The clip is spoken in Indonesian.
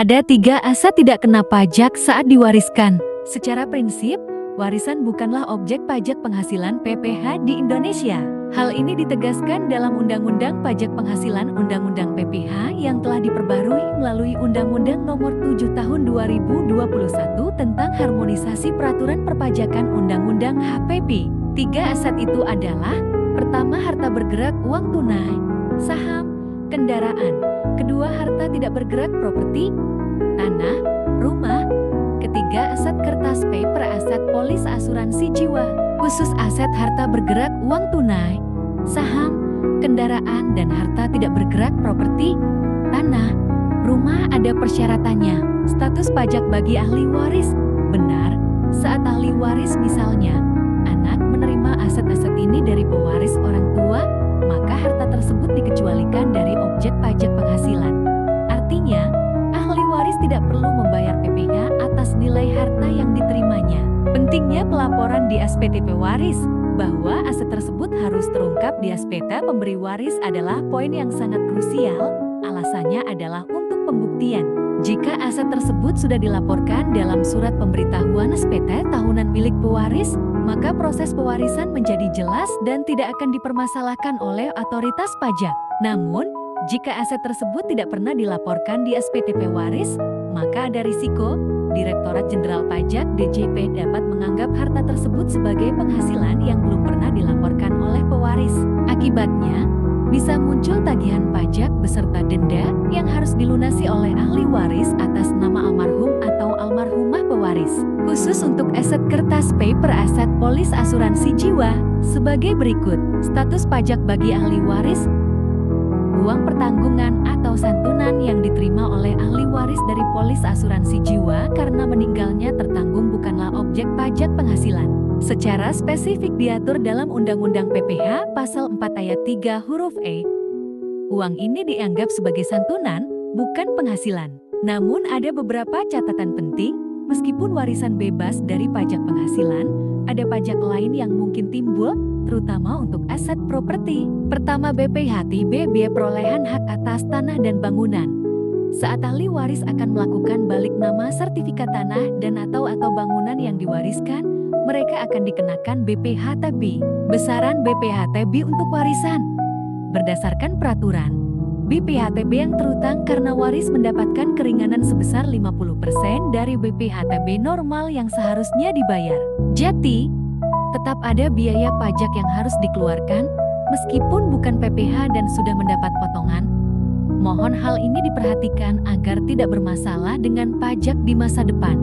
Ada 3 aset tidak kena pajak saat diwariskan. Secara prinsip, warisan bukanlah objek pajak penghasilan PPh di Indonesia. Hal ini ditegaskan dalam Undang-Undang Pajak Penghasilan Undang-Undang PPh yang telah diperbarui melalui Undang-Undang Nomor 7 Tahun 2021 tentang harmonisasi peraturan perpajakan Undang-Undang HPP. 3 aset itu adalah: pertama, harta bergerak uang tunai, saham, kendaraan; kedua, harta tidak bergerak properti, tanah, rumah; ketiga, aset kertas paper, aset polis asuransi jiwa. Khusus aset harta bergerak uang tunai, saham, kendaraan, dan harta tidak bergerak properti, tanah, rumah ada persyaratannya. Status pajak bagi ahli waris. Benar, saat ahli waris misalnya anak menerima aset-aset ini dari pewaris orang tua, maka harta tersebut dikecualikan dari objek pajak penghasilan. Artinya, ahli waris tidak perlu membayar PPh atas nilai harta yang diterimanya. Pentingnya pelaporan di SPT pewaris bahwa aset tersebut harus terungkap di SPT pemberi waris adalah poin yang sangat krusial. Alasannya adalah untuk pembuktian. Jika aset tersebut sudah dilaporkan dalam surat pemberitahuan SPT tahunan milik pewaris, maka proses pewarisan menjadi jelas dan tidak akan dipermasalahkan oleh otoritas pajak. Namun, jika aset tersebut tidak pernah dilaporkan di SPT pewaris, maka ada risiko Direktorat Jenderal Pajak (DJP) dapat menganggap harta tersebut sebagai penghasilan yang belum pernah dilaporkan oleh pewaris. Akibatnya, bisa muncul tagihan pajak beserta denda yang harus dilunasi oleh ahli waris atas nama almarhum atau almarhumah pewaris. Khusus untuk aset kertas paper, aset polis asuransi jiwa, sebagai berikut: status pajak bagi ahli waris. Uang pertanggungan atau santunan yang diterima oleh ahli waris dari polis asuransi jiwa karena meninggalnya tertanggung bukanlah objek pajak penghasilan. Secara spesifik diatur dalam Undang-Undang PPh Pasal 4 Ayat 3 huruf E. Uang ini dianggap sebagai santunan, bukan penghasilan. Namun ada beberapa catatan penting, meskipun warisan bebas dari pajak penghasilan, ada pajak lain yang mungkin timbul, terutama untuk aset properti. Pertama, BPH/TB, biaya perolehan hak atas tanah dan bangunan. Saat ahli waris akan melakukan balik nama sertifikat tanah dan atau bangunan yang diwariskan, mereka akan dikenakan BPH/TB. Besaran BPH/TB untuk warisan. Berdasarkan peraturan, BPH/TB yang terutang karena waris mendapatkan keringanan sebesar 50% dari BPH/TB normal yang seharusnya dibayar. Jadi, tetap ada biaya pajak yang harus dikeluarkan, meskipun bukan PPh dan sudah mendapat potongan. Mohon hal ini diperhatikan agar tidak bermasalah dengan pajak di masa depan.